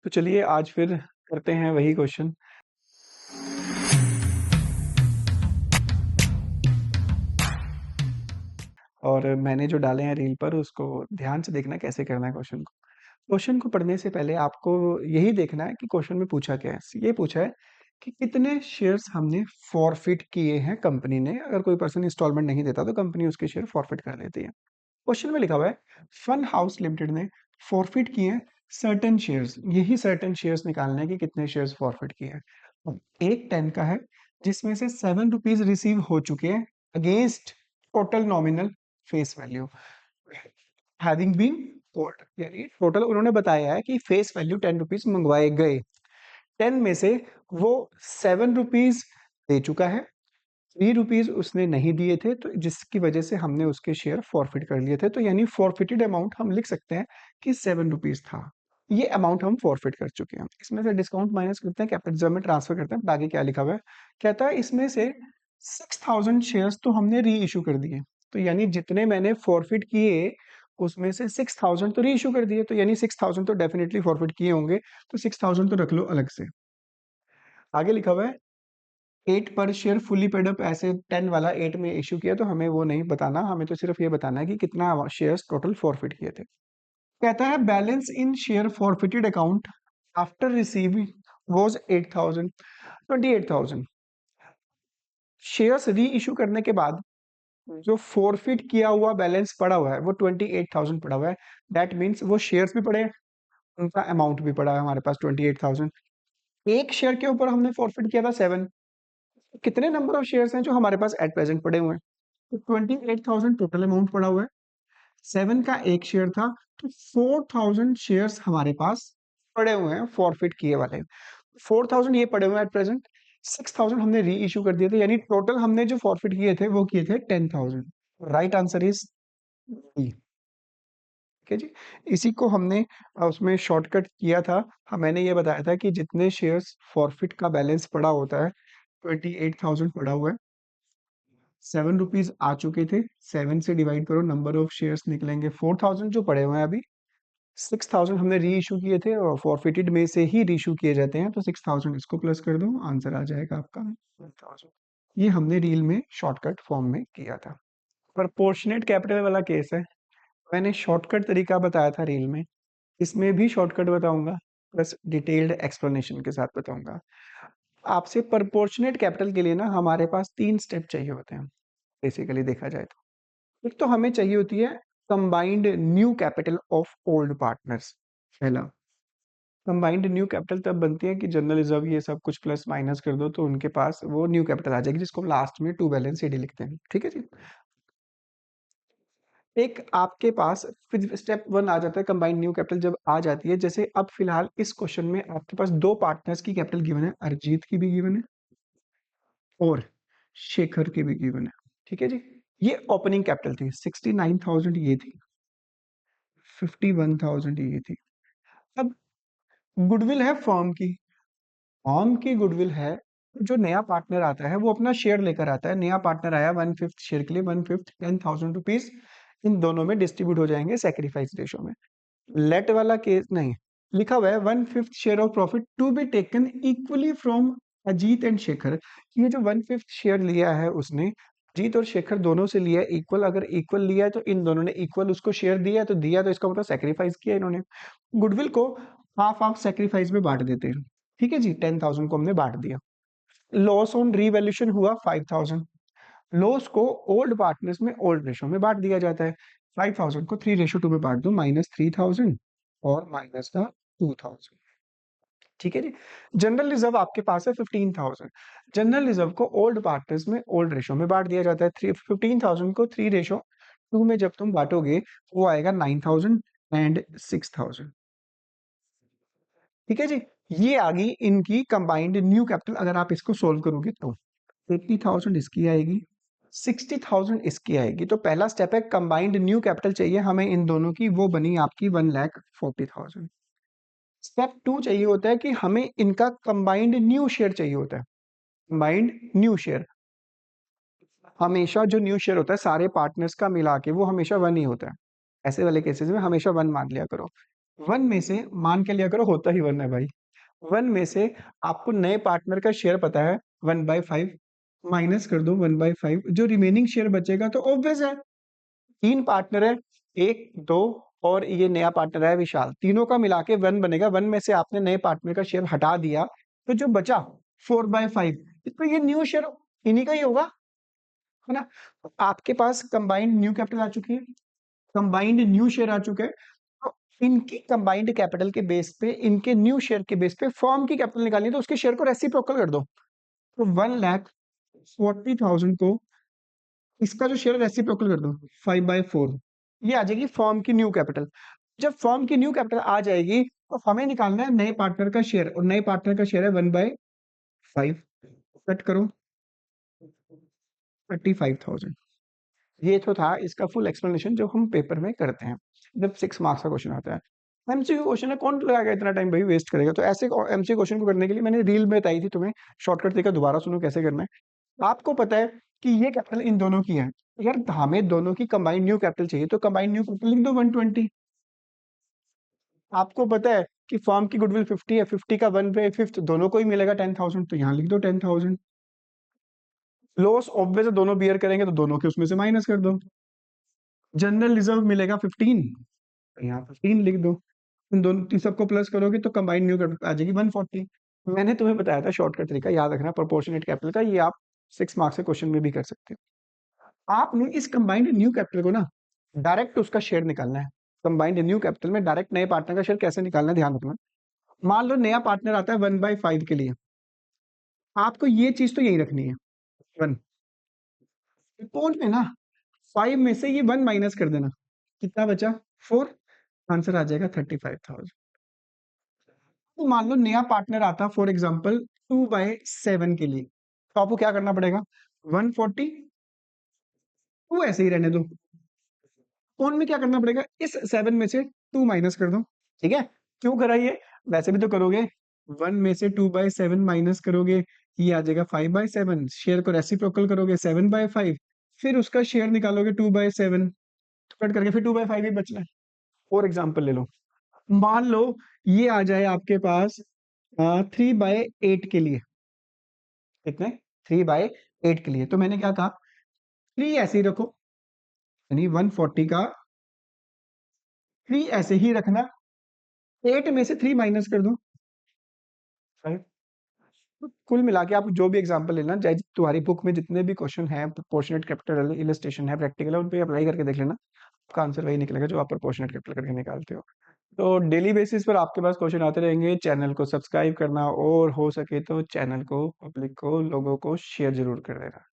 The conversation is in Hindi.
तो चलिए आज फिर करते हैं वही क्वेश्चन। और मैंने जो डाले हैं रील पर उसको ध्यान से देखना कैसे करना है क्वेश्चन को। क्वेश्चन को पढ़ने से पहले आपको यही देखना है कि क्वेश्चन में पूछा क्या है। ये पूछा है कि कितने शेयर्स हमने फॉरफिट किए हैं कंपनी ने। अगर कोई पर्सन इंस्टॉलमेंट नहीं देता तो कंपनी उसके शेयर फॉरफिट कर लेती है। क्वेश्चन में लिखा हुआ है फन हाउस लिमिटेड ने फॉरफिट किए हैं सर्टेन शेयर्स। यही सर्टेन शेयर्स निकालना है कि कितने शेयर्स फॉरफिट किए हैं। अब एक 10 का है जिसमें से 7 रुपीज रिसीव हो चुके हैं against total nominal face value having been called. यानी टोटल उन्होंने बताया है कि फेस वैल्यू 10 रुपीज मंगवाए गए। 10 में से वो 7 रुपीज दे चुका है, 3 रुपीज उसने नहीं दिए थे, तो जिसकी वजह से हमने उसके शेयर फॉरफिट कर लिए थे। तो यानी फॉरफिटेड अमाउंट हम लिख सकते हैं कि 7 रुपीज था। ये अमाउंट हम फॉरफिट कर चुके हैं। इसमें से डिस्काउंट माइनस करते हैं, कैपिटल रिजर्व में ट्रांसफर करते हैं। बट आगे क्या लिखा हुआ है, कहता है इसमें से 6000 शेयर्स तो हमने री इशू कर दिए। तो यानी जितने मैंने फॉरफिट किए उसमें से 6000 तो री इशू कर दिए, तो यानी 6000 तो डेफिनेटली फॉरफिट किए होंगे। तो 6000 तो रख लो अलग से। आगे लिखा हुआ है 8 पर शेयर फुली पेड अप, ऐसे 10 वाला 8 में इश्यू किया, तो हमें वो नहीं बताना, हमें तो सिर्फ ये बताना है कि कितना शेयर्स टोटल फॉरफिट किए थे। कहता है balance in share forfeited account after receiving was 8000 28,000। Shares री इशू करने के बाद जो फॉरफिट किया हुआ बैलेंस पड़ा हुआ है वो 28,000 पड़ा हुआ है। दैट मीन्स वो शेयर्स भी पड़े हैं, उनका अमाउंट भी पड़ा है हमारे पास 28,000। एक शेयर के ऊपर हमने फॉरफिट किया था 7। कितने नंबर ऑफ शेयर्स हैं जो हमारे पास एट प्रेजेंट पड़े हुए हैं? तो 28,000 टोटल अमाउंट पड़ा हुआ है। 7 का एक शेयर था, तो 4,000 शेयर्स हमारे पास पड़े हुए हैं फॉरफिट किए वाले। 4,000 ये पड़े हुए हैं एट प्रेजेंट। 6,000 हमने री इशू कर दिए थे, यानी टोटल हमने जो फॉरफिट किए थे वो किए थे 10,000। Right answer is B. ठीक है जी। इसी को हमने उसमें शॉर्टकट किया था। मैंने ये बताया था कि जितने शेयर्स फॉरफिट का बैलेंस पड़ा होता है 28,000 पड़ा हुआ है, 7 रुपीज आ चुके थे, 7 से डिवाइड करो, नंबर ऑफ शेयर्स निकलेंगे 4,000 जो पड़े हुए हैं अभी। 6,000 हमने री इशू किए थे और फॉरफिटेड में से ही री इशू किए जाते हैं, तो 6,000 इसको प्लस कर दो, आंसर आ जाएगा आपका 1,000। ये हमने रील में शॉर्टकट फॉर्म में किया था। प्रोपोर्शनेट कैपिटल वाला केस है, मैंने शॉर्टकट तरीका बताया था रील में, इसमें भी शॉर्टकट बताऊंगा प्लस डिटेल्ड एक्सप्लेनेशन के साथ बताऊंगा आपसे। प्रोपोर्शनेट कैपिटल के लिए ना हमारे पास 3 स्टेप चाहिए होते हैं बेसिकली देखा जाए तो। एक तो हमें चाहिए होती है combined new capital of old partners. पहला, कंबाइंड न्यू कैपिटल तब बनती है कि जनरल रिजर्व ये सब कुछ प्लस माइनस कर दो तो उनके पास वो न्यू कैपिटल आ जाएगी, जिसको हम लास्ट में टू बैलेंस शीट लिखते हैं। ठीक है जी। एक आपके पास फिर स्टेप 1 आ जाता है कंबाइंड न्यू कैपिटल जब आ जाती है। जैसे अब फिलहाल इस क्वेश्चन में आपके पास दो पार्टनर्स की कैपिटल गिवन है, अरिजीत की भी गिवन है और शेखर की भी गिवन है। ठीक है जी। ये ओपनिंग कैपिटल थी, 69,000 ये थी, 51,000 ये थी। अब गुडविल है फर्म की, फर्म की गुडविल है। जो नया पार्टनर आता है वो अपना शेयर लेकर आता है। नया पार्टनर आया 1/5 शेयर के लिए, 1/5 10,000 रुपीज इन दोनों में डिस्ट्रीब्यूट हो जाएंगे सेक्रीफाइस रेशो में। लेट वाला केस नहीं, लिखा हुआ है 1/5 share of profit to be taken equally from Ajit and Shekhar. ये जो 1/5 शेयर लिया है उसने अजीत और शेखर दोनों से लिया है इक्वल। अगर इक्वल लिया है तो इन दोनों ने इक्वल उसको शेयर दिया है, तो दिया तो इसका मतलब सेक्रीफाइस किया इन्होंने। गुडविल को हाफ हाफ सेक्रीफाइस में बांट देते हैं। ठीक है जी, 10,000 को हमने बांट दिया। लॉस ऑन रीवैल्यूएशन हुआ 5,000। लॉस को ओल्ड पार्टनर्स में ओल्ड रेशो में बांट दिया जाता है। 5,000 को 3:2 में बांट दो, -3,000 और माइनस का 2,000। ठीक है जी। जनरल रिजर्व आपके पास है 15,000। जनरल रिजर्व को ओल्ड पार्टनर्स में ओल्ड रेशो में बांट दिया जाता है। 15,000 को 3:2 में जब तुम बांटोगे वो आएगा 9,000 एंड 6,000। ठीक है जी। ये आ गई इनकी कंबाइंड न्यू कैपिटल। अगर आप इसको सोल्व करोगे तो 80,000 इसकी आएगी, 60,000 इसकी आएगी। तो पहला स्टेप है कंबाइंड न्यू कैपिटल चाहिए हमें इन दोनों की, वो बनी आपकी 1,40,000। स्टेप 2 चाहिए होता है कि हमें इनका कंबाइंड न्यू शेयर चाहिए होता है। कंबाइंड न्यू शेयर, हमेशा जो न्यू शेयर होता है सारे पार्टनर्स का मिला के वो हमेशा 1 ही होता है। ऐसे वाले केसेस में हमेशा 1 मान लिया करो। वन में से मान के लिया करो, होता ही वन है भाई। वन में से आपको नए पार्टनर का शेयर पता है 1/5, माइनस कर दो 1/5, जो रिमेनिंग शेयर बचेगा तो ऑब्वियस है, तीन पार्टनर है, एक दो और ये नया पार्टनर है विशाल, तीनों का मिला के वन बनेगा। वन में से आपने नए पार्टनर का शेयर हटा दिया, तो जो बचा 4/5, तो ये न्यू शेयर इन्हीं का ही होगा, है ना। आपके पास कंबाइंड न्यू कैपिटल आ चुकी है, कंबाइंड न्यू शेयर आ चुके हैं, तो इनकी कंबाइंड कैपिटल के बेस पे, इनके न्यू शेयर के बेस पे फॉर्म की कैपिटल निकालनी है, तो उसके शेयर को रेसिप्रोकल कर दो। तो 1,40,000 को इसका जो शेयर रेसिप्रोकल कर दो 5/4, ये आ जाएगी फॉर्म की न्यू कैपिटल। जब फॉर्म की न्यू कैपिटल आ जाएगी तो हमें निकालना है नए पार्टनर का शेयर, और नए पार्टनर का शेयर है 1/5। कट करो 35,000। ये तो था इसका फुल एक्सप्लेनेशन जो हम पेपर में करते हैं जब 6 मार्क्स का क्वेश्चन आता है। एमसीक्यू क्वेश्चन है, कौन लगाएगा इतना टाइम भाई, वेस्ट करेगा। तो ऐसे एमसीक्यू क्वेश्चन को करने के लिए मैंने रील में बताई थी तुम्हें, शॉर्टकट तरीका दोबारा सुनो कैसे करना है। आपको पता है कि ये कैपिटल इन दोनों की है, यार हमें दोनों की कंबाइंड न्यू कैपिटल चाहिए, तो कंबाइंड न्यू कैपिटल लिख दो 120। आपको पता है कि फर्म की गुडविल 50 है, 50 का 1/5 दोनों को ही मिलेगा 10,000, तो यहाँ लिख दो 10,000। लॉस ऑब्वियस दोनों बियर करेंगे, तो दोनों के उसमें से माइनस कर दो। जनरल रिजर्व मिलेगा 15, तो यहाँ 15 लिख दो। इन दोनों इन सबको प्लस करोगे तो कंबाइंड न्यू कैपिटल आ जाएगी 140। मैंने तुम्हें बताया था शॉर्टकट तरीका, याद रखना प्रोपोर्शनेट कैपिटल का, ये आप 6 मार्क्स के क्वेश्चन में भी कर सकते हो। आपने इस कंबाइंड न्यू कैपिटल को ना डायरेक्ट उसका शेयर निकालना है। कंबाइंड न्यू कैपिटल में डायरेक्ट नए पार्टनर का शेयर कैसे निकालना है, ध्यान रखना। मान लो नया पार्टनर आता है 1/5 के लिए, आपको ये चीज तो यही रखनी है 1। रिपोर्ट में ना 5 में से ये 1 माइनस कर देना, कितना बचा 4, आंसर आ जाएगा 35,000। तो मान लो नया पार्टनर आता फॉर एग्जाम्पल 2/7 के लिए, तो आपको क्या करना पड़ेगा, 140, टू ऐसे ही रहने दो, कौन में क्या करना पड़ेगा, इस 7 में से 2 माइनस कर दो। ठीक है, क्यों करा ये, वैसे भी तो करोगे, 1 में से 2/7 माइनस करोगे, ये आ जाएगा 5/7, शेयर को रेसिप्रोकल करोगे 7/5, फिर उसका शेयर निकालोगे 2/7, तो कट करके फिर 2/5 ही बचना है। फॉर एग्जाम्पल ले लो, मान लो ये आ जाए आपके पास 3/8 के लिए, कितने 3/8 के लिए, तो मैंने क्या कहा 3 ऐसे ही रखो, यानी 140 का 3 ऐसे ही रखना, 8 में से 3 माइनस कर दो 5। तो कुल मिला के आप जो भी एग्जांपल लेना, चाहे तुम्हारी बुक में जितने भी क्वेश्चन हैं प्रोपोर्शनेट कैपिटल इलस्ट्रेशन है, प्रैक्टिकल है, उन पे अप्लाई करके देख लेना, आपका आंसर वही निकलेगा जो आप प्रोपोर्शनेट कैपिटल करके निकालते हो। तो डेली बेसिस पर आपके पास क्वेश्चन आते रहेंगे, चैनल को सब्सक्राइब करना और हो सके तो चैनल को, पब्लिक को, लोगों को शेयर जरूर कर देना।